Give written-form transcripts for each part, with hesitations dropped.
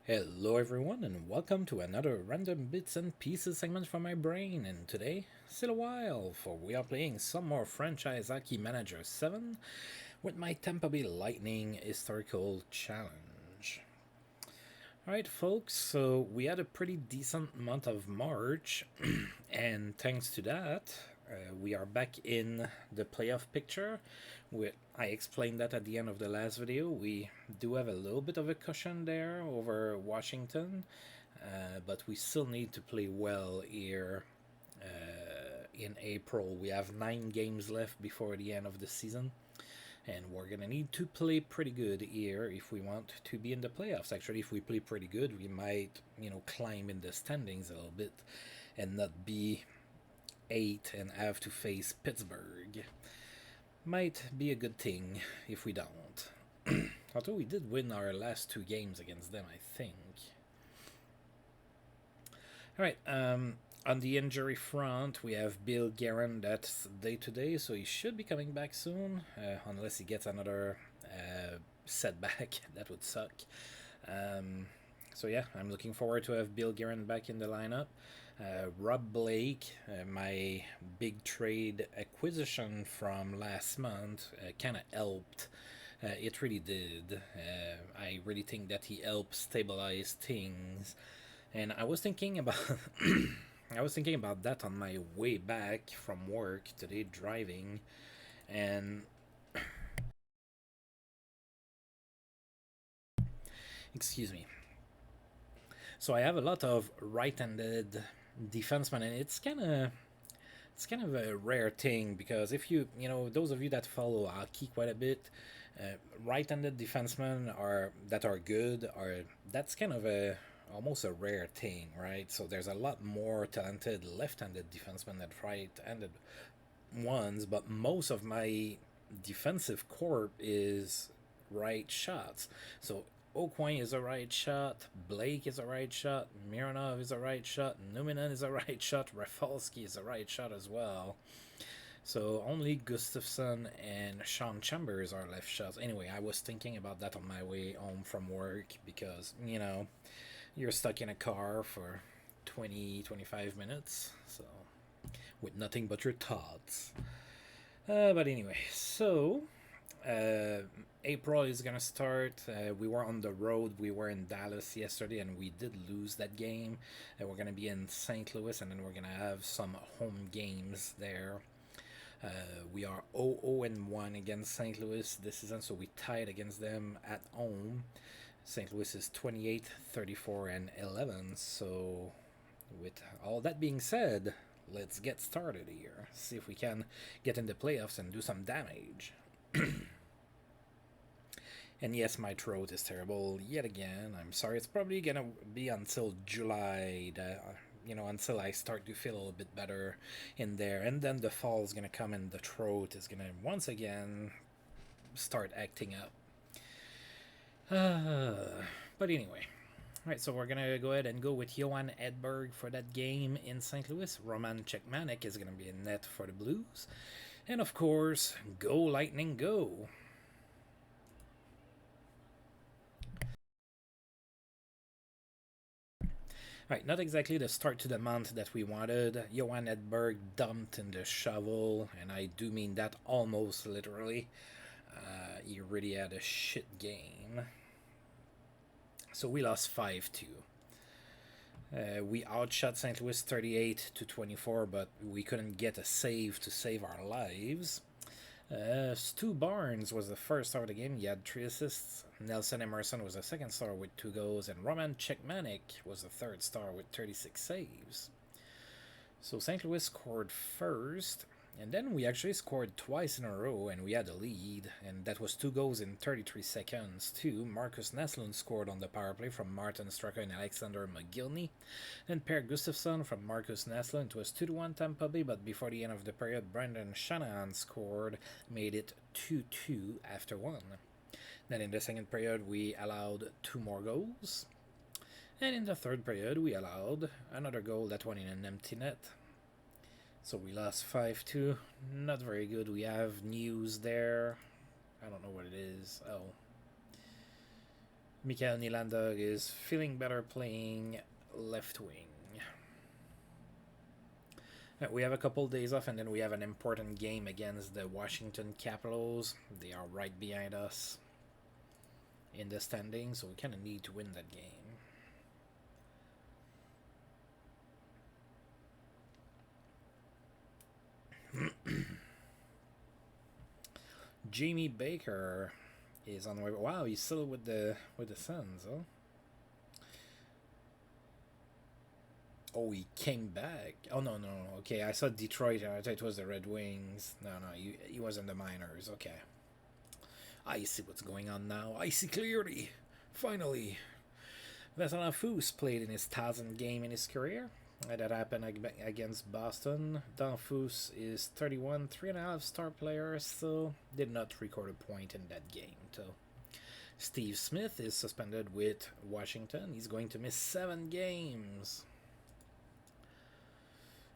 Hello everyone and welcome to another random bits and pieces segment from my brain, and today, still a while, for we are playing some more Franchise Hockey Manager 7 with my Tampa Bay Lightning Historical Challenge. Alright folks, so we had a pretty decent month of March, and thanks to that, we are back in the playoff picture. I explained that at the end of the last video. We do have a little bit of a cushion there over Washington, but we still need to play well here in April. We have 9 games left before the end of the season, and we're gonna need to play pretty good here if we want to be in the playoffs. Actually, if we play pretty good, we might, climb in the standings a little bit and not be 8 and have to face Pittsburgh. Might be a good thing if we don't. Although we did win our last 2 games against them, I think. Alright, on the injury front, we have Bill Guerin that's day to day, so he should be coming back soon, unless he gets another setback. That would suck. So yeah, I'm looking forward to have Bill Guerin back in the lineup. Rob Blake, my big trade acquisition from last month, kind of helped. It really did. I really think that he helped stabilize things, and I was thinking about I was thinking about that on my way back from work today driving, and excuse me. So I have a lot of right-handed defensemen, and it's kind of a rare thing because if those of you that follow hockey quite a bit, right-handed defensemen are good are that's kind of a almost a rare thing, right? So there's a lot more talented left-handed defensemen than right-handed ones, but most of my defensive corps is right shots. So O'Quine is a right shot, Blake is a right shot, Mironov is a right shot, Numinen is a right shot, Rafalski is a right shot as well. So only Gustafsson and Sean Chambers are left shots. Anyway, I was thinking about that on my way home from work because, you're stuck in a car for 20-25 minutes, so with nothing but your thoughts. But anyway, so uh, April is gonna start. We were on the road. We were in Dallas yesterday, and we did lose that game. We're gonna be in St. Louis, and then we're gonna have some home games there. We are 0-1 against St. Louis this season, so we tied against them at home. St. Louis is 28, 34, and 11. So, with all that being said, let's get started here. See if we can get in the playoffs and do some damage. And yes, my throat is terrible yet again. I'm sorry. It's probably gonna be until July that, until I start to feel a little bit better in there, and then the fall is gonna come and the throat is gonna once again start acting up. But anyway, all right, so we're gonna go ahead and go with Johan Edberg for that game in St. Louis. Roman Czechmanek is gonna be in net for the Blues, and of course, go Lightning, go! Right, not exactly the start to the month that we wanted. Johan Edberg dumped in the shovel, and I do mean that almost literally. He really had a shit game. So we lost 5-2. We outshot St. Louis 38-24, but we couldn't get a save to save our lives. Stu Barnes was the first star of the game. He had 3 assists. Nelson Emerson was the second star with 2 goals. And Roman Czechmanek was the third star with 36 saves. So St. Louis scored first. And then we actually scored twice in a row and we had a lead. And that was 2 goals in 33 seconds too. Marcus Naslund scored on the power play from Martin Straka and Alexander McGillney. Then Per Gustafsson from Marcus Naslund. It was 2-1 Tampa Bay, but before the end of the period, Brendan Shanahan scored, made it 2-2 after 1. Then in the second period, we allowed 2 more goals. And in the third period, we allowed another goal, that one in an empty net. So we lost 5-2. Not very good. We have news there. I don't know what it is. Oh. Mikael Nylander is feeling better playing left wing. We have a couple days off, and then we have an important game against the Washington Capitals. They are right behind us in the standings, so we kind of need to win that game. Jamie Baker is on the way. Wow, he's still with the Suns, huh? Oh, he came back. Oh no. Okay, I saw Detroit. I thought it was the Red Wings. No, he was in the minors. Okay, I see what's going on now. I see clearly. Finally, Vasilov Fous played in his 1,000th game in his career. That happened against Boston. Danfus is 31, 3.5 star player, still did not record a point in that game. So Steve Smith is suspended with Washington. He's going to miss 7 games.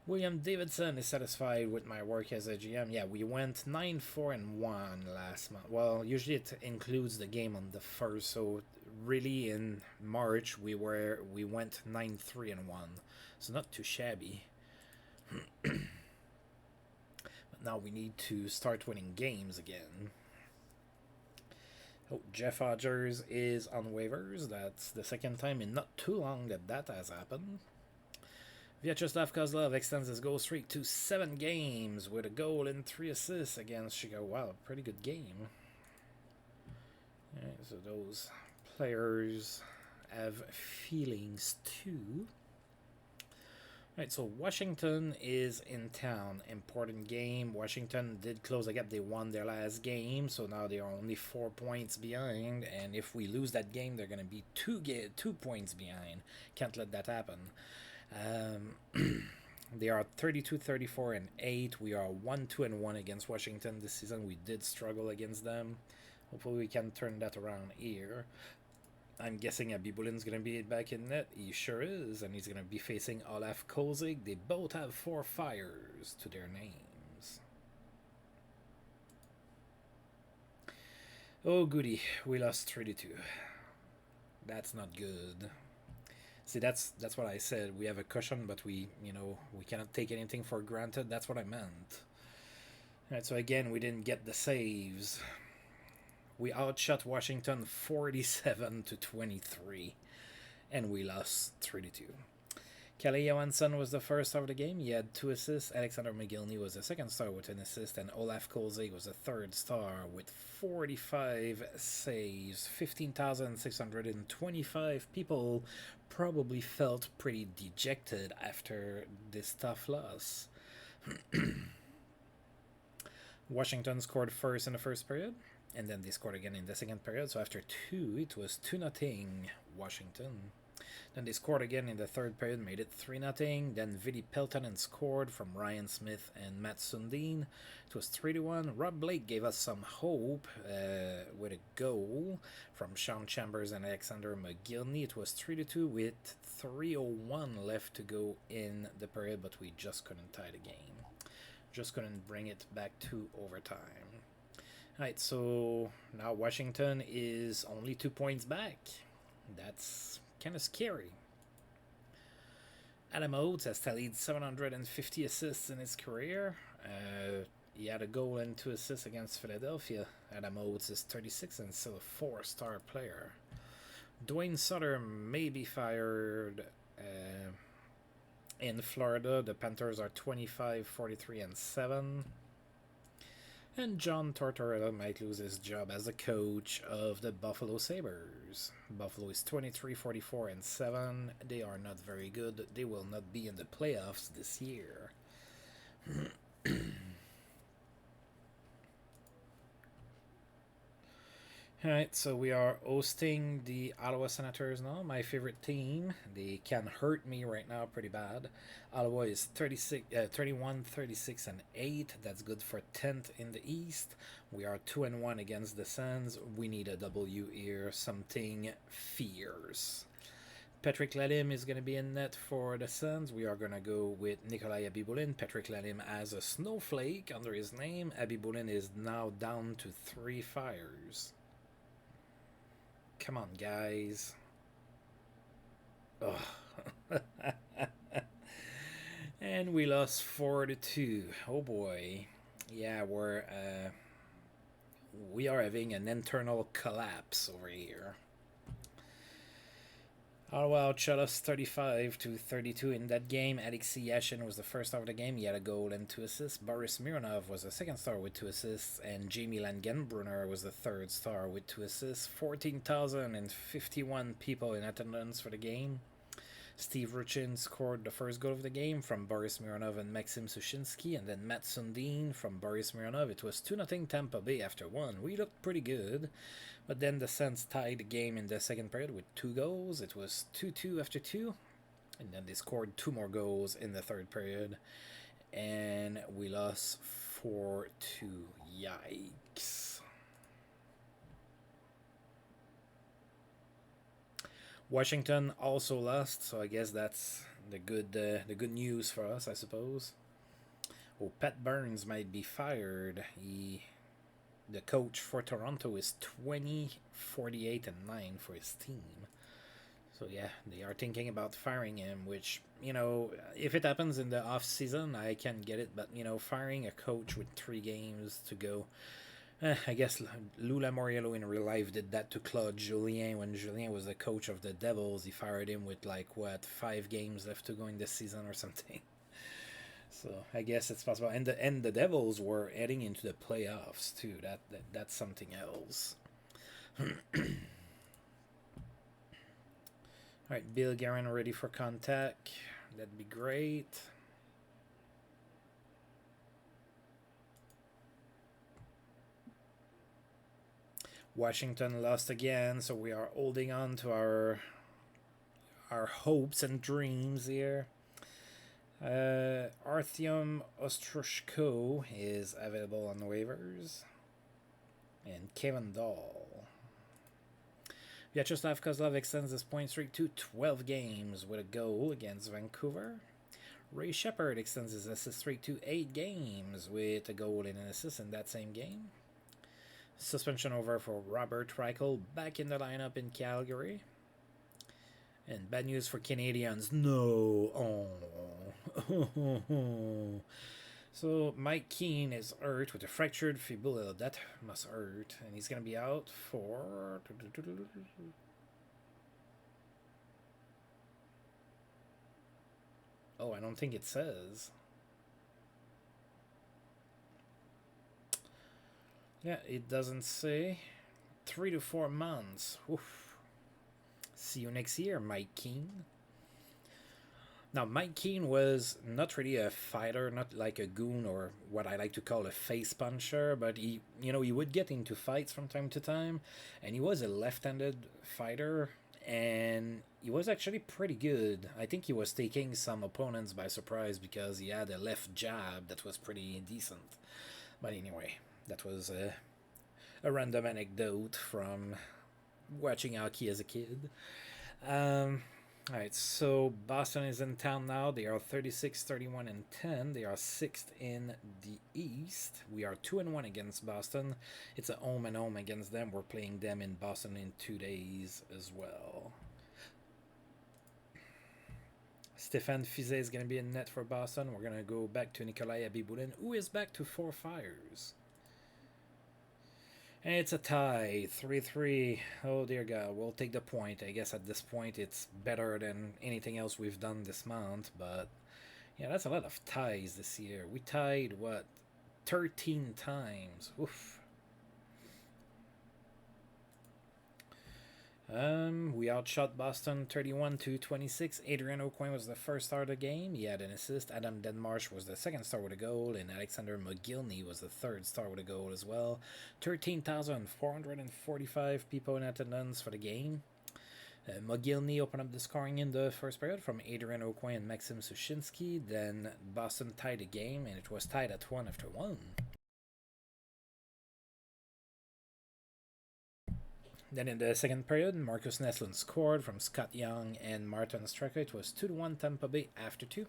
William Davidson is satisfied with my work as a GM. Yeah, we went 9-4-1 last month. Well, usually it includes the game on the first, so really in March we went 9-3-1. So not too shabby. But now we need to start winning games again. Oh, Jeff Hodgers is on waivers. That's the second time in not too long that has happened. Vyacheslav Kozlov extends his goal streak to 7 games with a goal and 3 assists against Chicago. Wow, pretty good game. Alright, so those players have feelings too. Alright, so Washington is in town. Important game. Washington did close the gap. They won their last game, so now they are only 4 points behind. And if we lose that game, they're going to be 2 points behind. Can't let that happen. They are 32, 34, and 8. We are 1-2-1 against Washington this season. We did struggle against them. Hopefully we can turn that around here. I'm guessing Abibulin's going to be back in net. He sure is, and he's going to be facing Olaf Kozig. They both have 4 fires to their names. Oh goody, we lost 32. That's not good. See, that's what I said. We have a cushion, but we cannot take anything for granted. That's what I meant. Alright, so again, we didn't get the saves. We outshot Washington 47-23, and we lost 3-2. Kalle Johansson was the first star of the game. He had 2 assists. Alexander McGillney was the second star with an assist, and Olaf Kozig was the third star with 45 saves. 15,625 people probably felt pretty dejected after this tough loss. Washington scored first in the first period, and then they scored again in the second period. So after 2, it was 2-0 Washington. Then they scored again in the third period, made it 3-0. Then Vili Peltonen scored from Ryan Smith and Matt Sundin. It was 3-1. Rob Blake gave us some hope with a goal from Sean Chambers and Alexander McGillney. It was 3-2 with 3:01 left to go in the period, but we just couldn't tie the game. Just couldn't bring it back to overtime. Alright, so now Washington is only 2 points back. That's kind of scary. Adam Oates has tallied 750 assists in his career. He had a goal and 2 assists against Philadelphia. Adam Oates is 36 and still a 4-star player. Dwayne Sutter may be fired in Florida. The Panthers are 25, 43, and 7. And John Tortorella might lose his job as the coach of the Buffalo Sabres. Buffalo is 23, 44, and 7. They are not very good. They will not be in the playoffs this year. Alright, so we are hosting the Ottawa Senators now, my favorite team. They can hurt me right now pretty bad. Ottawa is 31, 36, and 8. That's good for 10th in the East. We are 2-1 against the Sens. We need a W here, something fierce. Patrick Lalime is going to be in net for the Sens. We are going to go with Nikolai Abibulin. Patrick Lalime has a snowflake under his name. Abibulin is now down to 3 fires. Come on, guys. Ugh. And we lost 4-2. Oh boy. Yeah, we are having an internal collapse over here. Ottawa outshot us 35-32 in that game. Alexei Yashin was the first star of the game. He had a goal and 2 assists. Boris Mironov was the second star with 2 assists. And Jamie Langenbrunner was the third star with 2 assists. 14,051 people in attendance for the game. Steve Ruchin scored the first goal of the game from Boris Mironov and Maxim Sushinsky, and then Matt Sundin from Boris Mironov. It was 2-0 Tampa Bay after 1. We looked pretty good, but then the Sens tied the game in the second period with 2 goals. It was 2-2 after 2, and then they scored 2 more goals in the third period, and we lost 4-2. Yikes. Washington also lost, so I guess that's the good news for us, I suppose. Oh, Pat Burns might be fired. The coach for Toronto is 20-48-9 for his team. So yeah, they are thinking about firing him, which, if it happens in the off season, I can get it, but firing a coach with 3 games to go. I guess Lou Lamoriello in real life did that to Claude Julien when Julien was the coach of the Devils. He fired him with 5 games left to go in this season or something. So I guess it's possible. And the Devils were heading into the playoffs too. That's something else. All right, Bill Guerin ready for contact. That'd be great. Washington lost again, so we are holding on to our hopes and dreams here. Artyom Ostroushko is available on waivers. And Kevin Dahl. Vyacheslav Kozlov extends his point streak to 12 games with a goal against Vancouver. Ray Shepard extends his assist streak to 8 games with a goal and an assist in that same game. Suspension over for Robert Reichel, back in the lineup in Calgary. And bad news for Canadians. No. Oh. So Mike Keane is hurt with a fractured fibula. That must hurt. And he's going to be out for... Oh, I don't think it says. Yeah, it doesn't say. 3 to 4 months. Oof. See you next year, Mike Keane. Now, Mike Keane was not really a fighter, not like a goon or what I like to call a face puncher, but he would get into fights from time to time, and he was a left-handed fighter, and he was actually pretty good. I think he was taking some opponents by surprise because he had a left jab that was pretty decent. But anyway, that was a random anecdote from watching hockey as a kid. Alright, so Boston is in town now. They are 36-31-10. They are 6th in the East. We are 2-1 against Boston. It's a home and home against them. We're playing them in Boston in 2 days as well. Stéphane Fizet is going to be in net for Boston. We're going to go back to Nikolai Abibulin, who is back to 4 fires. And it's a tie, 3-3. Oh dear God, we'll take the point. I guess at this point it's better than anything else we've done this month. But yeah, that's a lot of ties this year. We tied, 13 times. Oof. We outshot Boston 31-26. Adrian Aucoin was the first star of the game. He had an assist. Adam Denmarsh was the second star with a goal, and Alexander Mogilny was the third star with a goal as well. 13,445 people in attendance for the game. Mogilny opened up the scoring in the first period from Adrian Aucoin and Maxim Sushinsky. Then Boston tied the game, and it was tied at 1 after 1. Then in the second period, Marcus Neslund scored from Scott Young and Martin Strecker. It was 2-1 Tampa Bay after 2.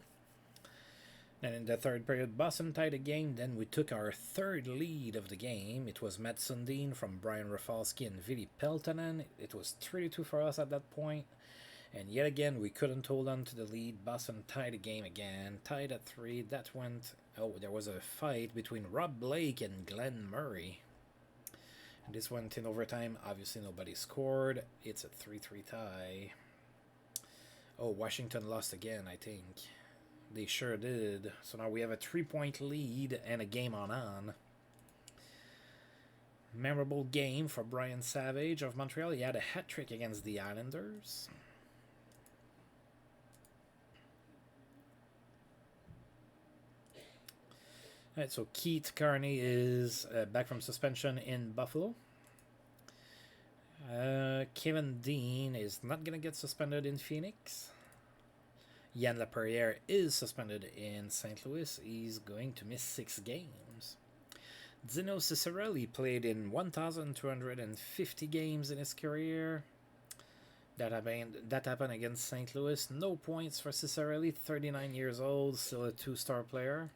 And in the third period, Boston tied the game. Then we took our third lead of the game. It was Matt Sundin from Brian Rafalski and Vili Peltonen. It was 3-2 for us at that point. And yet again, we couldn't hold on to the lead. Boston tied the game again. Tied at 3. That went... Oh, there was a fight between Rob Blake and Glenn Murray. And this went in overtime. Obviously, nobody scored. It's a 3-3 tie. Oh, Washington lost again, I think. They sure did. So now we have a 3-point lead and a game on. Memorable game for Brian Savage of Montreal. He had a hat trick against the Islanders. Alright, so Keith Carney is back from suspension in Buffalo. Kevin Dean is not going to get suspended in Phoenix. Yann Laperriere is suspended in St. Louis. He's going to miss 6 games. Dino Ciccarelli played in 1,250 games in his career. That happened against St. Louis. No points for Ciccarelli, 39 years old, still a 2-star player.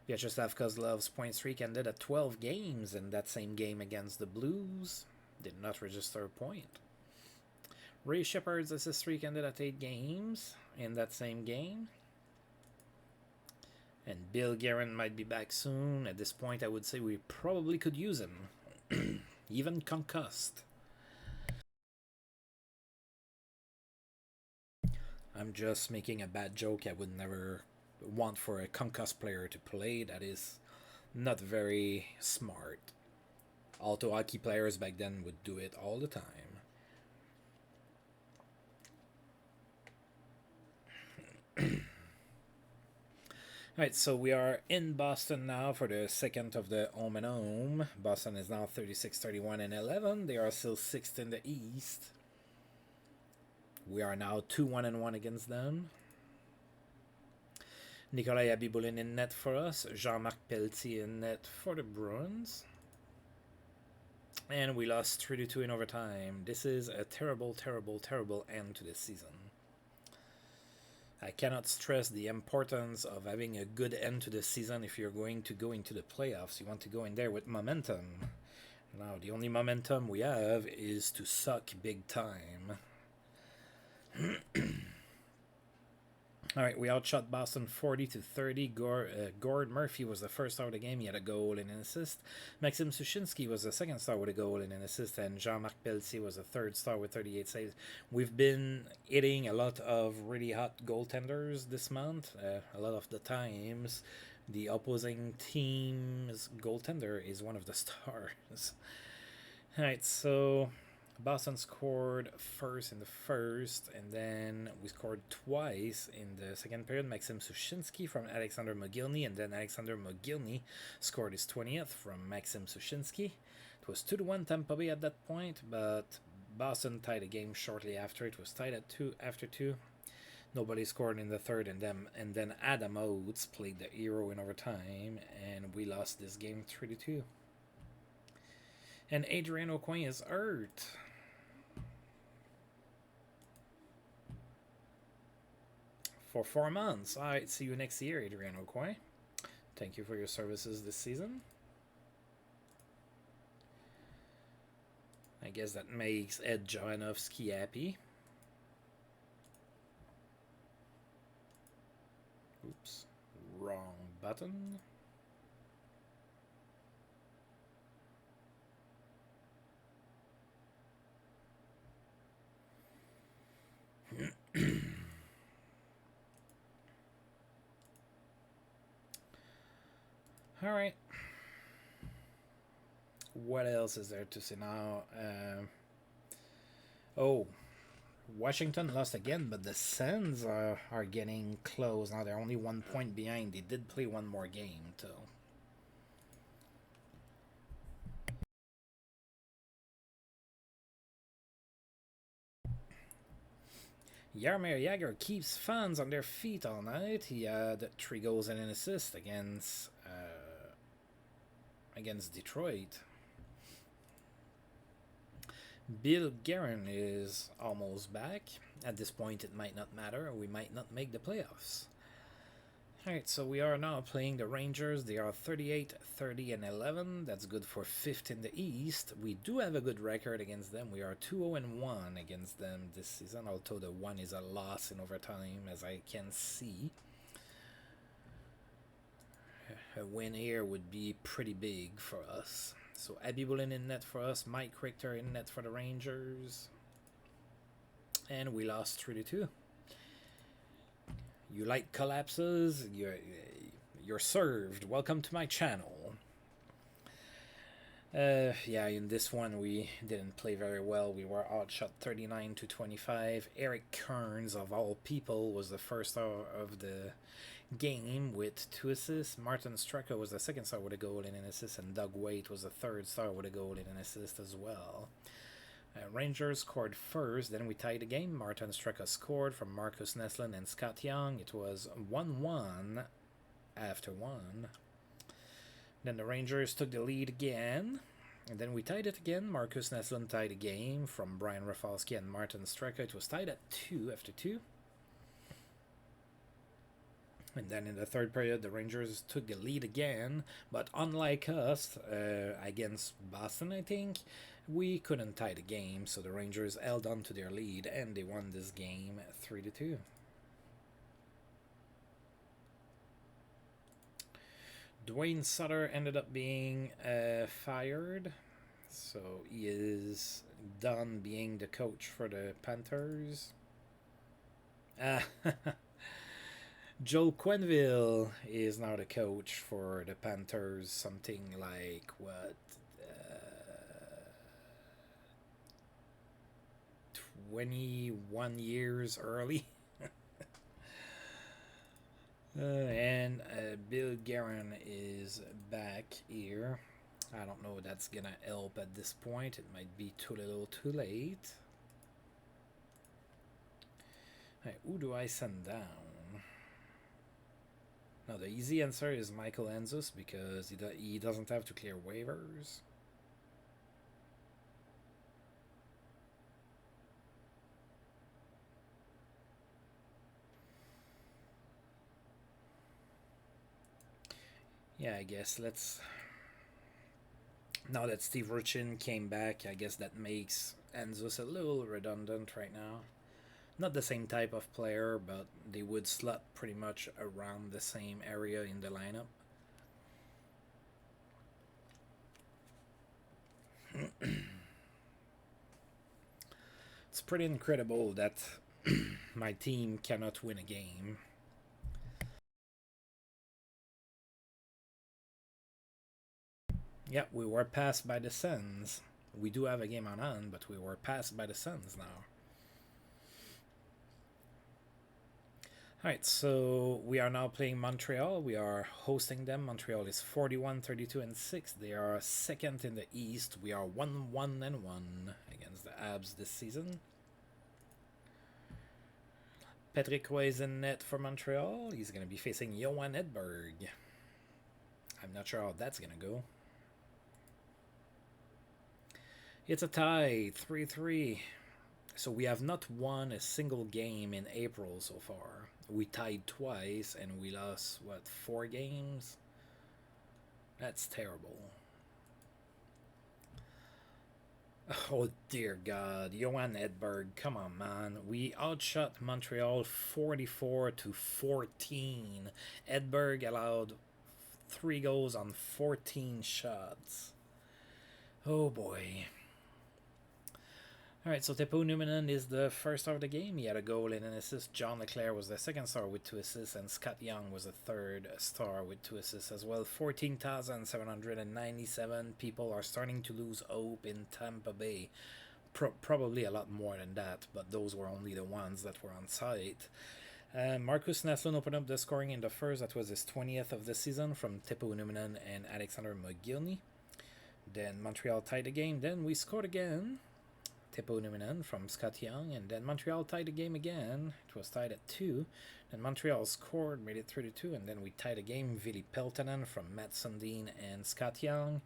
Vyacheslav Kozlov's point streak ended at 12 games in that same game against the Blues. Did not register a point. Ray Shepard's assist streak ended at 8 games in that same game. And Bill Guerin might be back soon. At this point, I would say we probably could use him. Even concussed. I'm just making a bad joke. I would never want for a concussed player to play. That is not very smart. Although hockey players back then would do it all the time. Alright, so we are in Boston now for the second of the home and home. Boston is now 36-31-11. They are still 6th in the East. We are now 2-1-1 against them. Nikolai Abibulin in net for us. Jean-Marc Pelletier in net for the Bruins. And we lost 3-2 in overtime. This is a terrible, terrible, terrible end to this season. I cannot stress the importance of having a good end to the season if you're going to go into the playoffs. You want to go in there with momentum. Now, the only momentum we have is to suck big time. Alright, we outshot Boston 40-30. Gord Murphy was the first star of the game. He had a goal and an assist. Maxim Sushinsky was the second star with a goal and an assist. And Jean-Marc Pelletier was the third star with 38 saves. We've been hitting a lot of really hot goaltenders this month. A lot of the times, the opposing team's goaltender is one of the stars. Alright, so Boston scored first in the first, and then we scored twice in the second period. Maxim Sushinsky from Alexander Mogilny, and then Alexander Mogilny scored his 20th from Maxim Sushinsky. It was 2-1 Tampa Bay at that point, but Boston tied the game shortly after. It was tied at 2 after 2. Nobody scored in the third, and then Adam Oates played the hero in overtime, and we lost this game 3-2. And Adrian Aucoin is hurt. For 4 months. Alright, see you next year, Adrian Aucoin. Thank you for your services this season. I guess that makes Ed Jovanovski happy. Oops, wrong button. All right. What else is there to say now? Washington lost again, but the Sens are getting close. Now they're only 1 point behind. They did play one more game, though. Jaromir Jagr keeps fans on their feet all night. He had 3 goals and an assist against Detroit. Bill Guerin is almost back. At this point, it might not matter. We might not make the playoffs. Alright, so we are now playing the Rangers. They are 38, 30, and 11. That's good for 5th in the East. We do have a good record against them. We are 2-0 and 1 against them this season, although the 1 is a loss in overtime, as I can see. A win here would be pretty big for us. So Abby Bullen in net for us, Mike Richter in net for the Rangers. And we lost 3-2. You like collapses? You're served. Welcome to my channel. Yeah, in this one we didn't play very well. We were outshot 39-25. Eric Kearns, of all people, was the first star of the game with 2 assists. Martin Straka was the second star with a goal and an assist, and Doug Waite was the third star with a goal and an assist as well. Rangers scored first, then we tied the game. Martin Straka scored from Marcus Neslin and Scott Young. It was 1-1 after 1. Then the Rangers took the lead again, and then we tied it again. Marcus Neslin tied the game from Brian Rafalski and Martin Straka. It was tied at 2 after 2. And then in the third period, the Rangers took the lead again, but unlike us, against Boston, I think, we couldn't tie the game, so the Rangers held on to their lead, and they won this game 3-2. Dwayne Sutter ended up being fired, so he is done being the coach for the Panthers. Joel Quenneville is now the coach for the Panthers, something like, what, 21 years early. And Bill Guerin is back here. I don't know if that's gonna help at this point. It might be too little too late. Right, who do I send down? No, the easy answer is Michael Enzus, because he doesn't have to clear waivers. Yeah, I guess let's... Now that Steve Ruchin came back, I guess that makes Enzus a little redundant right now. Not the same type of player, but they would slot pretty much around the same area in the lineup. It's pretty incredible that my team cannot win a game. Yeah, we were passed by the Sens. We do have a game on hand, but we were passed by the Sens now. Alright, so we are now playing Montreal. We are hosting them. Montreal is 41, 32, and 6. They are second in the East. We are 1-1 and 1 against the Abs this season. Patrick Roy is in net for Montreal. He's going to be facing Johan Edberg. I'm not sure how that's going to go. It's a tie, 3-3. So we have not won a single game in April so far. We tied twice and we lost, what, 4 games? That's terrible. Oh dear God, Johan Edberg, come on man. We outshot Montreal 44-14. Edberg allowed 3 goals on 14 shots. Oh boy. Alright, so Teppo Numminen is the first star of the game. He had a goal and an assist. John Leclerc was the second star with 2 assists, and Scott Young was the third star with 2 assists as well. 14,797 people are starting to lose hope in Tampa Bay. Probably a lot more than that, but those were only the ones that were on site. Marcus Neslin opened up the scoring in the first. That was his 20th of the season from Teppo Numminen and Alexander McGillney. Then Montreal tied the game. Then we scored again. Teppo Numminen from Scott Young, and then Montreal tied the game again. It was tied at 2. Then Montreal scored, made it 3-2, and then we tied the game. Vili Peltonen from Matt Sundin and Scott Young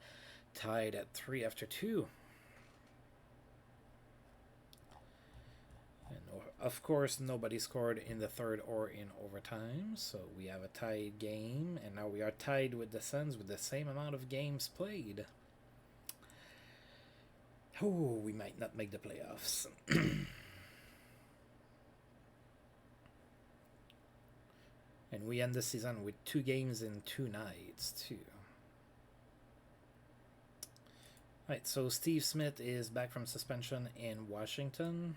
tied at 3 after 2. And Of course, nobody scored in the third or in overtime, so we have a tied game, and now we are tied with the Sens with the same amount of games played. Oh, we might not make the playoffs. And we end the season with 2 games in 2 nights, too. Right, so Steve Smith is back from suspension in Washington.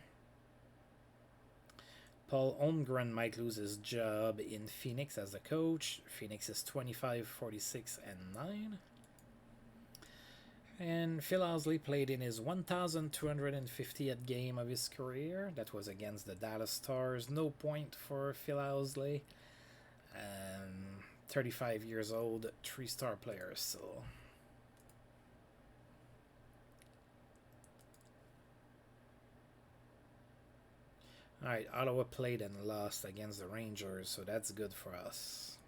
Paul Holmgren might lose his job in Phoenix as a coach. Phoenix is 25, 46, and 9. And Phil Housley played in his 1,250th game of his career. That was against the Dallas Stars. No point for Phil Housley. 35 years old, 3-star player still. Alright, Ottawa played and lost against the Rangers, so that's good for us.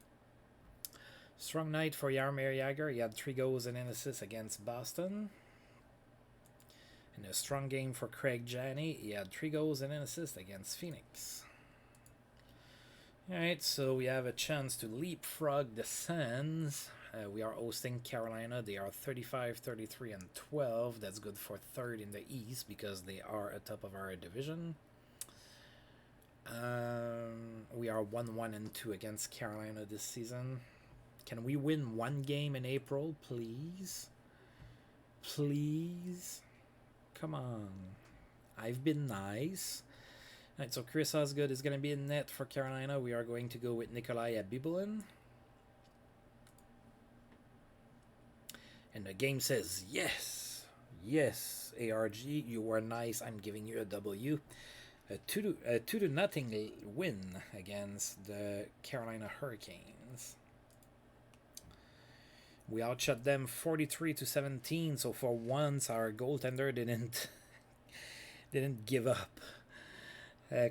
Strong night for Jaromir Jagr. He had 3 goals and an assist against Boston. And a strong game for Craig Janney. He had 3 goals and an assist against Phoenix. Alright, so we have a chance to leapfrog the Sens. We are hosting Carolina. They are 35, 33, and 12. That's good for 3rd in the East because they are atop of our division. We are 1-1-2 against Carolina this season. Can we win 1 game in April, please? Please? Come on. I've been nice. Alright, so Chris Osgood is going to be in net for Carolina. We are going to go with Nikolai Abibulin. And the game says, yes. Yes, ARG, you were nice. I'm giving you a W. A 2-0 win against the Carolina Hurricanes. We outshot them 43-17, so for once our goaltender didn't give up.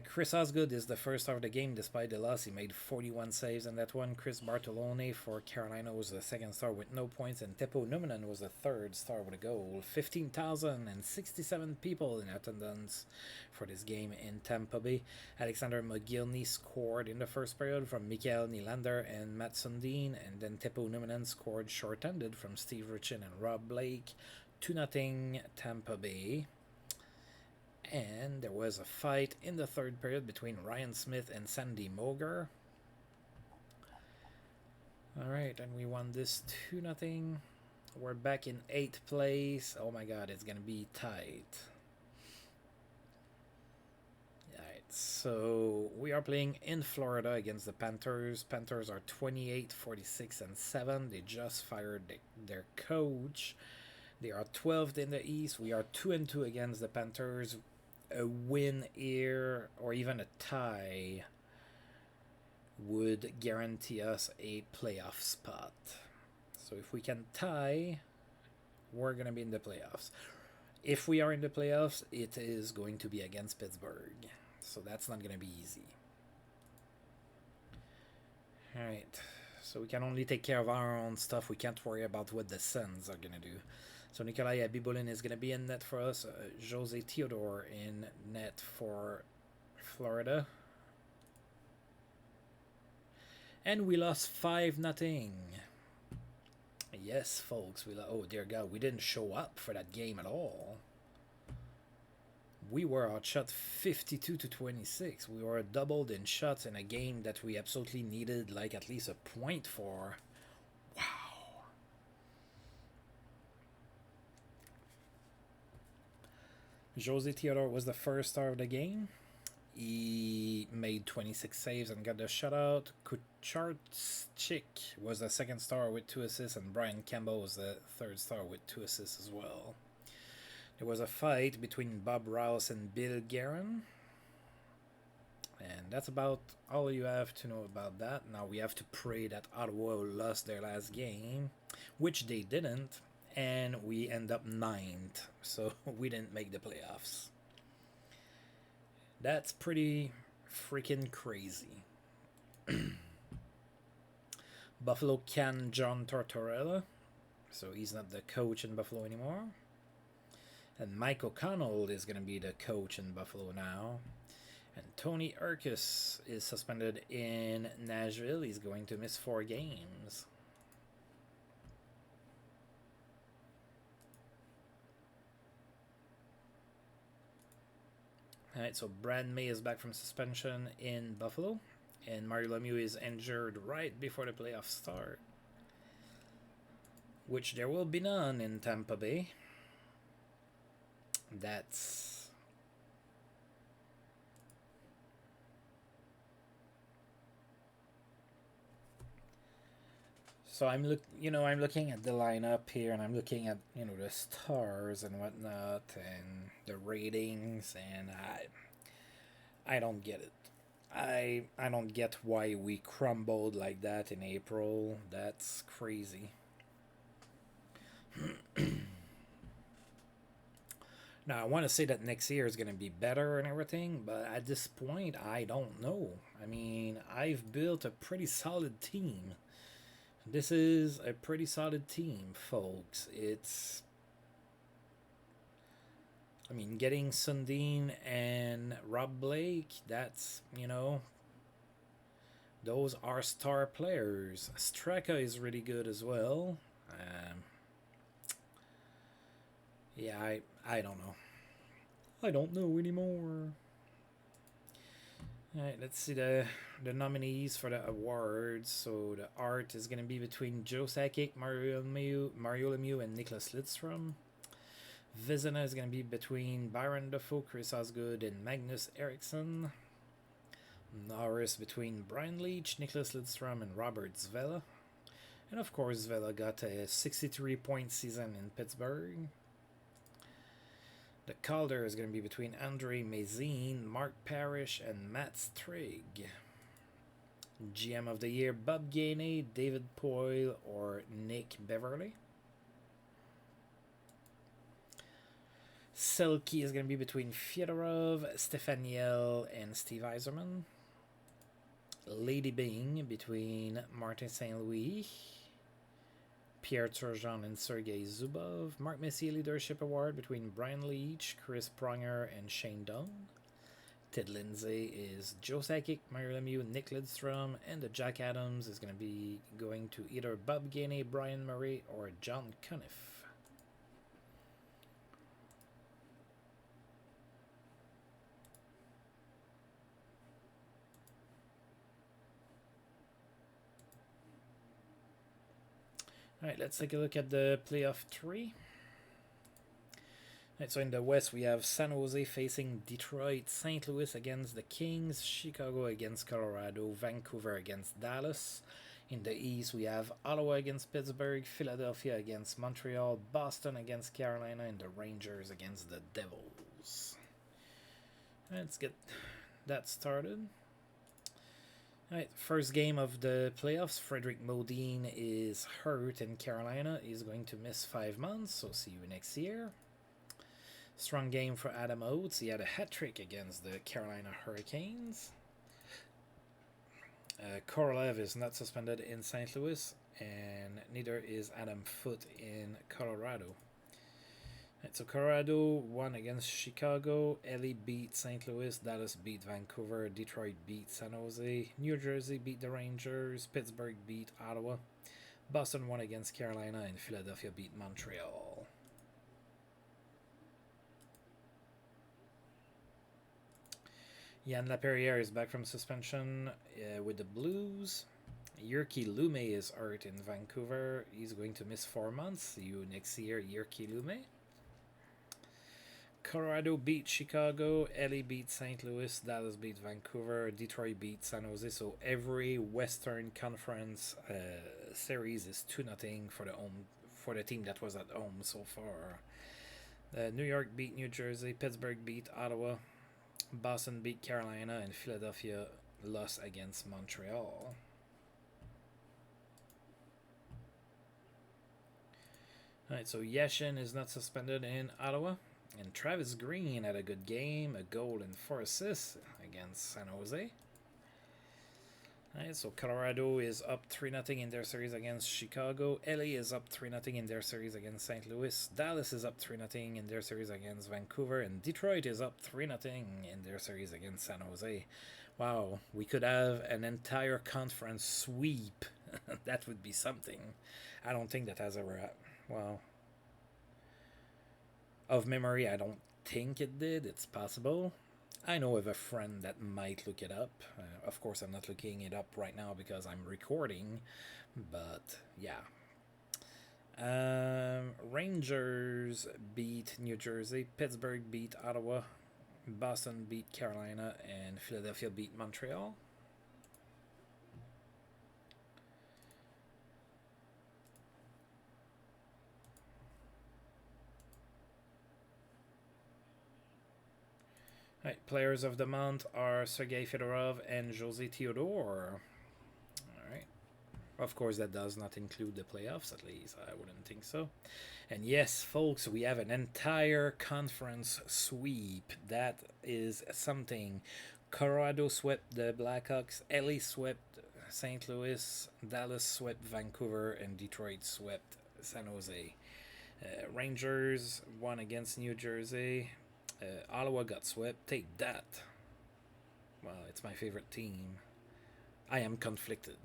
Chris Osgood is the first star of the game despite the loss. He made 41 saves in that one. Chris Bartolone for Carolina was the second star with no points, and Teppo Numminen was the third star with a goal. 15,067 people in attendance for this game in Tampa Bay. Alexander Mogilny scored in the first period from Mikael Nylander and Matt Sundin, and then Teppo Numminen scored short-handed from Steve Richin and Rob Blake. 2-0 Tampa Bay. And there was a fight in the third period between Ryan Smith and Sandy Moger. Alright, and we won this 2-0. We're back in 8th place. Oh my god, it's going to be tight. Alright, so we are playing in Florida against the Panthers. Panthers are 28, 46, and 7. They just fired their coach. They are 12th in the East. We are 2-2 against the Panthers. A win here or even a tie would guarantee us a playoff spot. So if we can tie, we're going to be in the playoffs. If we are in the playoffs, it is going to be against Pittsburgh. So that's not going to be easy. Alright. So we can only take care of our own stuff. We can't worry about what the Sens are going to do. So Nikolai Abibulin is going to be in net for us. Jose Theodore in net for Florida. And we lost 5-0. Yes, folks. Oh, dear God. We didn't show up for that game at all. We were outshot 52-26. We were doubled in shots in a game that we absolutely needed like at least a point for. Wow. Jose Theodore was the first star of the game. He made 26 saves and got the shutout. Kucharczyk was the second star with 2 assists, and Brian Campbell was the third star with 2 assists as well. There was a fight between Bob Rouse and Bill Guerin. And that's about all you have to know about that. Now we have to pray that Ottawa lost their last game, which they didn't. And we end up 9th, so we didn't make the playoffs. That's pretty freaking crazy. Buffalo canned John Tortorella, so he's not the coach in Buffalo anymore. And Mike O'Connell is going to be the coach in Buffalo now. And Tony Urkus is suspended in Nashville. He's going to miss 4 games. Alright, so Brad May is back from suspension in Buffalo. And Mario Lemieux is injured right before the playoffs start, which there will be none in Tampa Bay. That's so I'm looking at the lineup here, and I'm looking at the stars and whatnot, and the ratings, and I don't get it. I don't get why we crumbled like that in April. That's crazy. Now, I want to say that next year is going to be better and everything, but at this point, I don't know. I mean, I've built a pretty solid team. This is a pretty solid team, folks. I mean, getting Sundin and Rob Blake, those are star players. Straka is really good as well. Yeah, I don't know. I don't know anymore. Alright, let's see the nominees for the awards. So the art is going to be between Joe Sakic, Mario Lemieux, and Nicholas Lidstrom. Vizina is going to be between Byron Dafoe, Chris Osgood, and Magnus Eriksson. Norris between Brian Leach, Nicholas Lidstrom, and Robert Zvela. And of course, Zvela got a 63-point season in Pittsburgh. The Calder is going to be between Andre Mazine, Mark Parrish, and Matt Strigg. GM of the Year, Bob Gainey, David Poyle, or Nick Beverly. Selke is going to be between Fyodorov, Stefaniel, and Steve Yzerman. Lady Bing between Martin St. Louis, Pierre Turgeon, and Sergei Zubov. Mark Messier Leadership Award between Brian Leach, Chris Pronger, and Shane Doan. Ted Lindsay is Joe Sakic, Mario Lemieux, Nick Lidstrom, and the Jack Adams is going to be going to either Bob Gainey, Brian Murray, or John Cuniff. Alright, let's take a look at the playoff 3. Right, so in the West, we have San Jose facing Detroit, St. Louis against the Kings, Chicago against Colorado, Vancouver against Dallas. In the East, we have Ottawa against Pittsburgh, Philadelphia against Montreal, Boston against Carolina, and the Rangers against the Devils. Let's get that started. Alright, first game of the playoffs, Frederick Modine is hurt in Carolina. He's going to miss 5 months, so see you next year. Strong game for Adam Oates. He had a hat-trick against the Carolina Hurricanes. Korolev is not suspended in St. Louis, and neither is Adam Foote in Colorado. Right, so Colorado won against Chicago, LA beat St. Louis, Dallas beat Vancouver, Detroit beat San Jose, New Jersey beat the Rangers, Pittsburgh beat Ottawa, Boston won against Carolina, and Philadelphia beat Montreal. Yann Laperriere is back from suspension with the Blues. Jyrki Lume is hurt in Vancouver. He's going to miss 4 months. See you next year, Jyrki Lume. Colorado beat Chicago, LA beat St. Louis, Dallas beat Vancouver, Detroit beat San Jose. So every Western Conference series is 2-0 for the team that was at home so far. New York beat New Jersey, Pittsburgh beat Ottawa, Boston beat Carolina, and Philadelphia lost against Montreal. Alright, so Yashin is not suspended in Ottawa. And Travis Green had a good game, a goal and 4 assists against San Jose. Alright, so Colorado is up 3-0 in their series against Chicago. LA is up 3-0 in their series against St. Louis. Dallas is up 3-0 in their series against Vancouver. And Detroit is up 3-0 in their series against San Jose. Wow, we could have an entire conference sweep. That would be something. I don't think that has ever happened. Well, of memory, I don't think it did. It's possible. I know of a friend that might look it up. Of course, I'm not looking it up right now because I'm recording, but yeah. Rangers beat New Jersey, Pittsburgh beat Ottawa, Boston beat Carolina, and Philadelphia beat Montreal. Right, players of the month are Sergei Fedorov and Jose Theodore. All right. Of course, that does not include the playoffs, at least. I wouldn't think so. And yes, folks, we have an entire conference sweep. That is something. Colorado swept the Blackhawks, LA swept St. Louis, Dallas swept Vancouver, and Detroit swept San Jose. Rangers won against New Jersey. Ottawa got swept. Take that. Well, it's my favorite team. I am conflicted.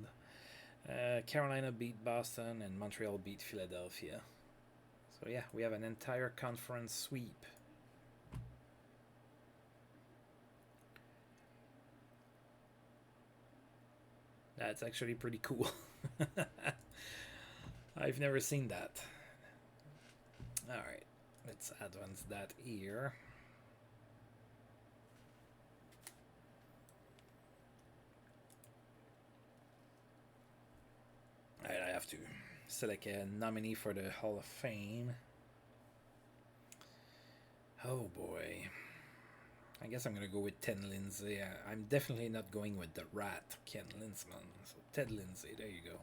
Carolina beat Boston and Montreal beat Philadelphia. So yeah, we have an entire conference sweep. That's actually pretty cool. I've never seen that. Alright, let's advance that here. Alright, I have to select a nominee for the Hall of Fame. Oh boy. I guess I'm going to go with Ted Lindsay. I'm definitely not going with the rat, Ken Linsman. So Ted Lindsay, there you go.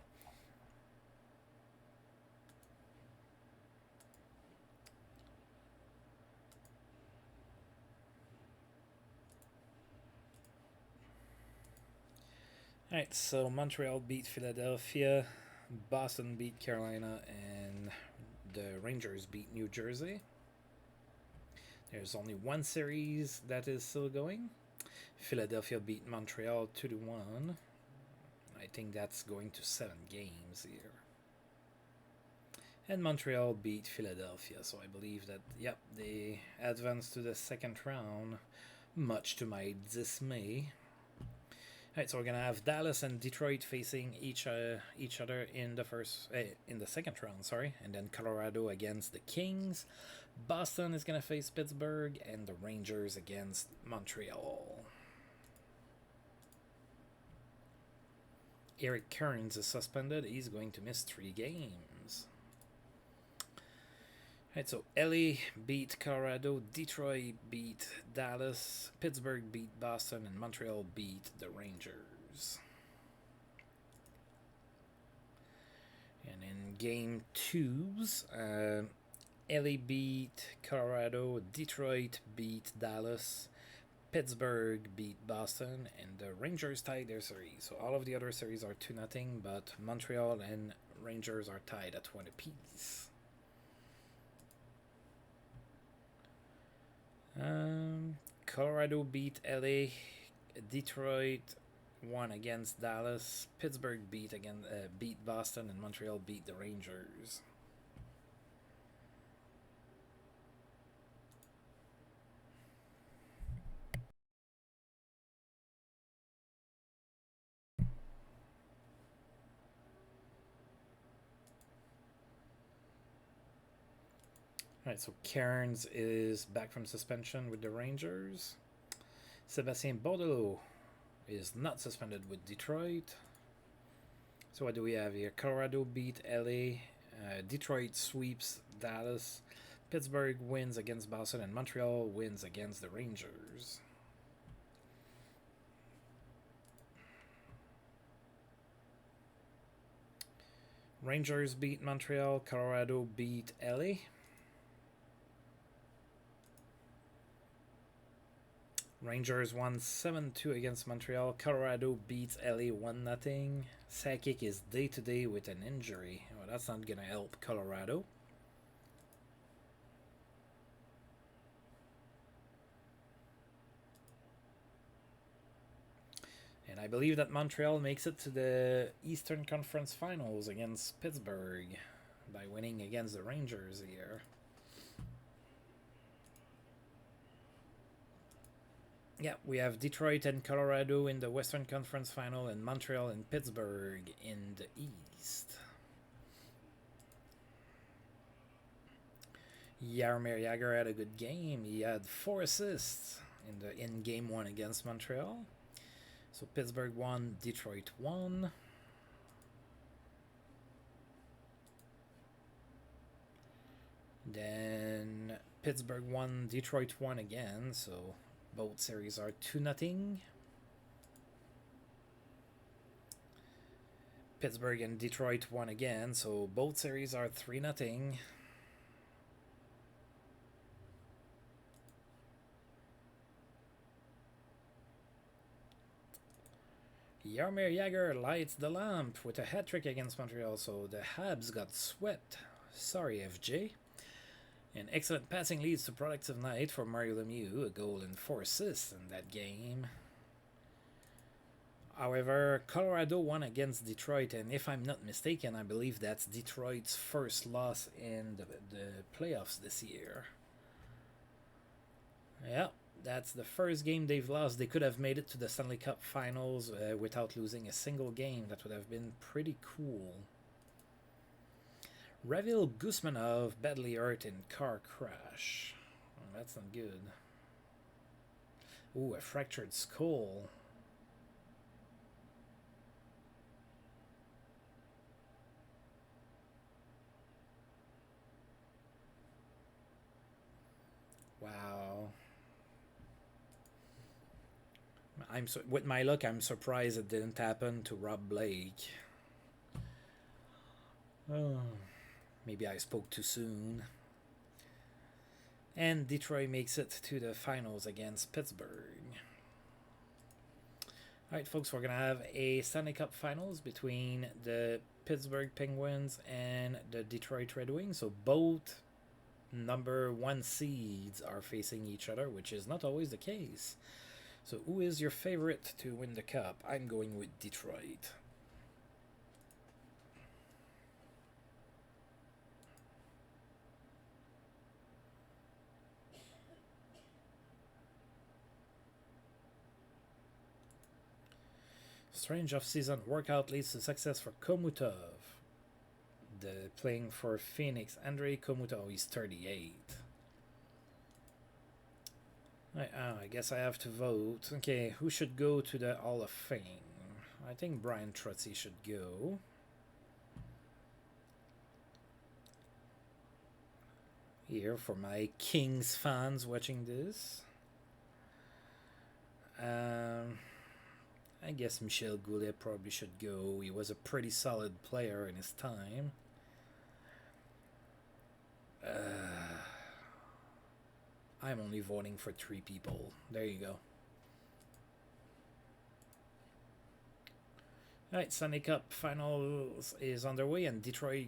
Alright, so Montreal beat Philadelphia, Boston beat Carolina, and the Rangers beat New Jersey. There's only one series that is still going. Philadelphia beat Montreal 2-1. I think that's going to 7 games here. And Montreal beat Philadelphia, so I believe that, yep, they advanced to the second round, much to my dismay. Alright, so we're gonna have Dallas and Detroit facing each other in the second round, sorry, and then Colorado against the Kings. Boston is gonna face Pittsburgh, and the Rangers against Montreal. Eric Kearns is suspended. He's going to miss 3 games. Right, so LA beat Colorado, Detroit beat Dallas, Pittsburgh beat Boston, and Montreal beat the Rangers. And in game 2s, LA beat Colorado, Detroit beat Dallas, Pittsburgh beat Boston, and the Rangers tied their series. So all of the other series are 2-0, but Montreal and Rangers are tied at 1 apiece. Colorado beat LA, Detroit won against Dallas, Pittsburgh beat Boston, and Montreal beat the Rangers. Alright, so Cairns is back from suspension with the Rangers. Sebastien Bordelot is not suspended with Detroit. So what do we have here? Colorado beat LA. Detroit sweeps Dallas. Pittsburgh wins against Boston, and Montreal wins against the Rangers. Rangers beat Montreal. Colorado beat LA. Rangers won 7-2 against Montreal. Colorado beats LA 1-0. Sakic is day-to-day with an injury. Well, that's not going to help Colorado. And I believe that Montreal makes it to the Eastern Conference Finals against Pittsburgh by winning against the Rangers here. Yeah, we have Detroit and Colorado in the Western Conference Final and Montreal and Pittsburgh in the East. Jaromir Jagr had a good game. He had 4 assists in game 1 against Montreal. So Pittsburgh won, Detroit won. Then Pittsburgh won, Detroit won again, so both series are 2-0. Pittsburgh and Detroit won again, so both series are 3-0. Jaromir Jagr lights the lamp with a hat-trick against Montreal, so the Habs got swept. Sorry, FJ. An excellent passing leads to productive night for Mario Lemieux, a goal and 4 assists in that game. However, Colorado won against Detroit, and if I'm not mistaken, I believe that's Detroit's first loss in the playoffs this year. Yeah, that's the first game they've lost. They could have made it to the Stanley Cup Finals without losing a single game. That would have been pretty cool. Ravil Guzmanov badly hurt in car crash. Oh, that's not good. Ooh, a fractured skull. Wow. With my luck, I'm surprised it didn't happen to Rob Blake. Oh, maybe I spoke too soon. And Detroit makes it to the finals against Pittsburgh. Alright, folks, we're going to have a Stanley Cup Finals between the Pittsburgh Penguins and the Detroit Red Wings. So both number 1 seeds are facing each other, which is not always the case. So who is your favorite to win the cup? I'm going with Detroit. Strange off-season workout leads to success for Komutov. Playing for Phoenix, Andrei Komutov, he's 38. I guess I have to vote. Okay, who should go to the Hall of Fame? I think Brian Trotzy should go. Here for my Kings fans watching this. I guess Michel Goulet probably should go. He was a pretty solid player in his time. I'm only voting for 3 people. There you go. Alright, Stanley Cup Finals is underway, and Detroit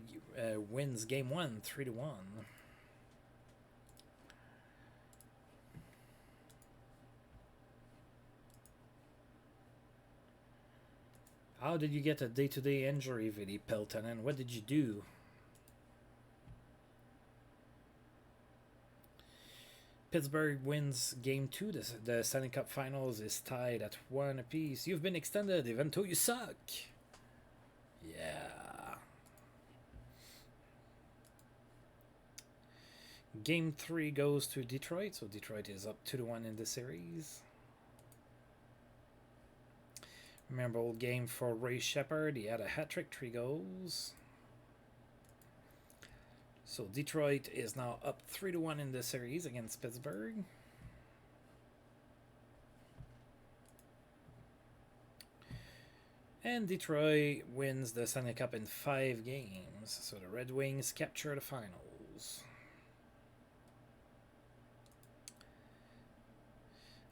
wins Game 1, 3-1. How did you get a day-to-day injury, Vidi Pelton, and what did you do? Pittsburgh wins Game 2. The Stanley Cup Finals is tied at 1 apiece. You've been extended, even though you suck. Yeah. Game 3 goes to Detroit, so Detroit is up 2-1 in the series. Memorable game for Ray Shepherd. He had a hat-trick, 3 goals. So Detroit is now up 3-1 in the series against Pittsburgh. And Detroit wins the Stanley Cup in 5 games. So the Red Wings capture the finals.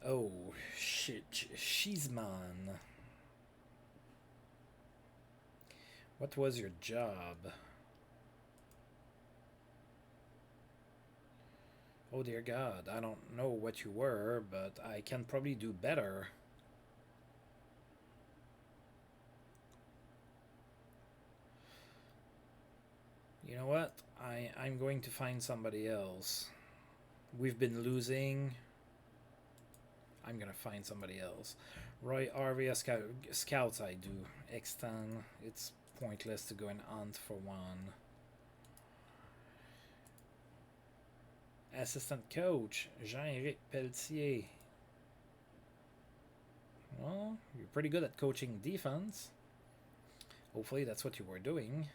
Oh, shit. She's man. What was your job? Oh dear God, I don't know what you were, but I can probably do better. You know what? I'm going to find somebody else. We've been losing. I'm gonna find somebody else. Roy RV scouts I do. Extend. It's pointless to go and hunt for one. Assistant coach, Jean-Éric Pelletier. Well, you're pretty good at coaching defense. Hopefully that's what you were doing.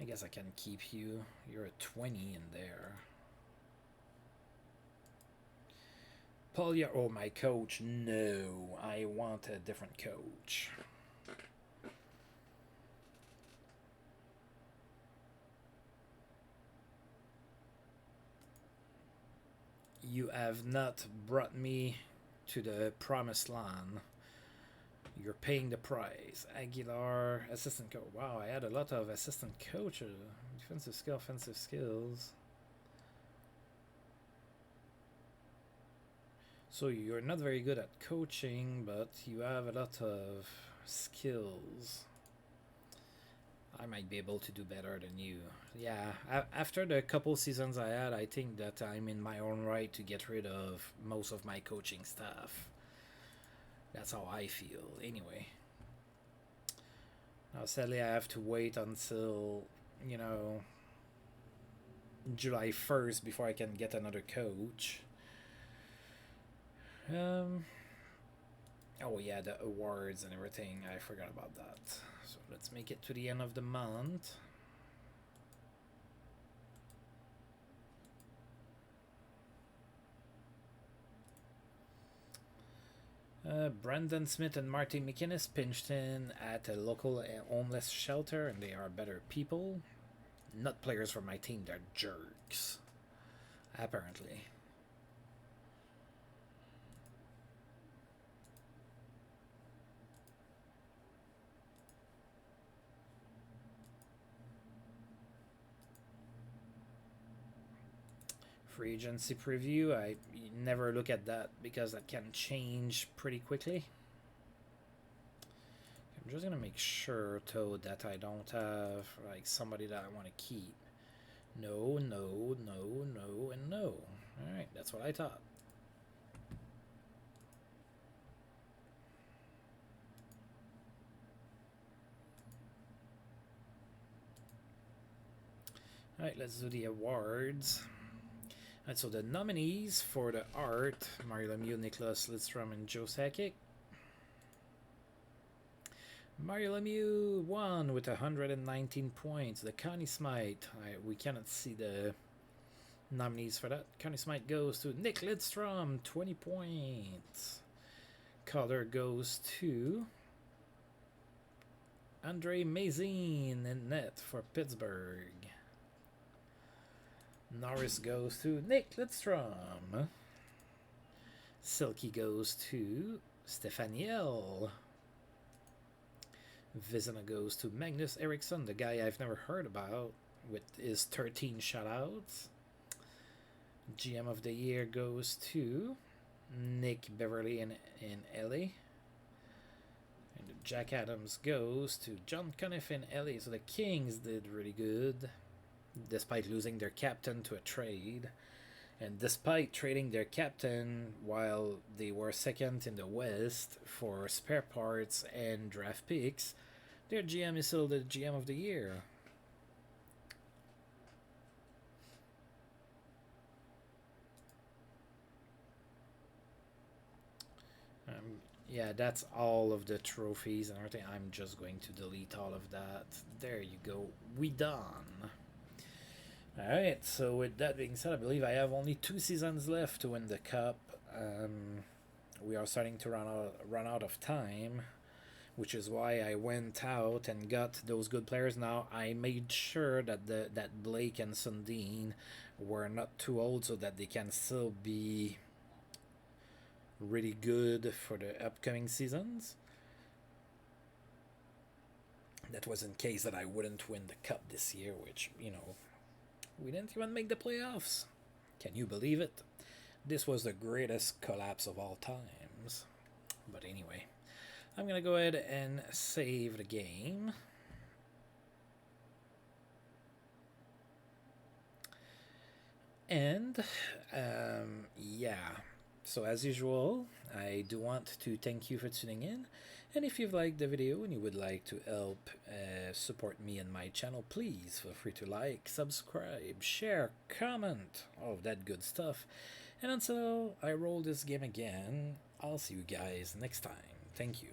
I guess I can keep you. You're a 20 in there. Paul, oh, my coach. No, I want a different coach. You have not brought me to the promised land. You're paying the price. Aguilar, assistant coach. Wow, I had a lot of assistant coaches. Defensive skill, offensive skills. So you're not very good at coaching, but you have a lot of skills. I might be able to do better than you. Yeah, after the couple seasons I had, I think that I'm in my own right to get rid of most of my coaching staff. That's how I feel, anyway. Now, sadly, I have to wait until, you know, July 1st before I can get another coach. Oh yeah, the awards and everything. I forgot about that. So let's make it to the end of the month. Brandon Smith and Marty McInnes pinched in at a local homeless shelter, and they are better people. Not players for my team, they're jerks. Apparently. Free agency preview, I never look at that because that can change pretty quickly. I'm just gonna make sure, though, that I don't have like somebody that I want to keep. No, no, no, no, and no. Alright, that's what I thought. Alright, let's do the awards. Alright, so the nominees for the art, Mario Lemieux, Nicholas Lidstrom, and Joe Sakic. Mario Lemieux won with 119 points. The Connie Smythe, we cannot see the nominees for that. Connie Smythe goes to Nick Lidstrom, 20 points. Calder goes to Andre Mazin in net for Pittsburgh. Norris goes to Nick Lidstrom. Silky goes to Stefaniel. Vizina goes to Magnus Eriksson, the guy I've never heard about, with his 13 shutouts. GM of the Year goes to Nick Beverly in LA. And Jack Adams goes to John Cuniff in LA. So the Kings did really good, despite losing their captain to a trade. And despite trading their captain while they were second in the West for spare parts and draft picks, their GM is still the GM of the year. Yeah, that's all of the trophies and everything. I'm just going to delete all of that. There you go. We done. Alright, so with that being said, I believe I have only 2 seasons left to win the cup. We are starting to run out of time. which is why I went out and got those good players. Now I made sure that that Blake and Sundin were not too old, so that they can still be really good for the upcoming seasons. That was in case that I wouldn't win the cup this year, which, we didn't even make the playoffs. Can you believe it? This was the greatest collapse of all times. But anyway, I'm going to go ahead and save the game. And, yeah. So as usual, I do want to thank you for tuning in. And if you've liked the video and you would like to help support me and my channel, please feel free to like, subscribe, share, comment, all of that good stuff. And until I roll this game again, I'll see you guys next time. Thank you.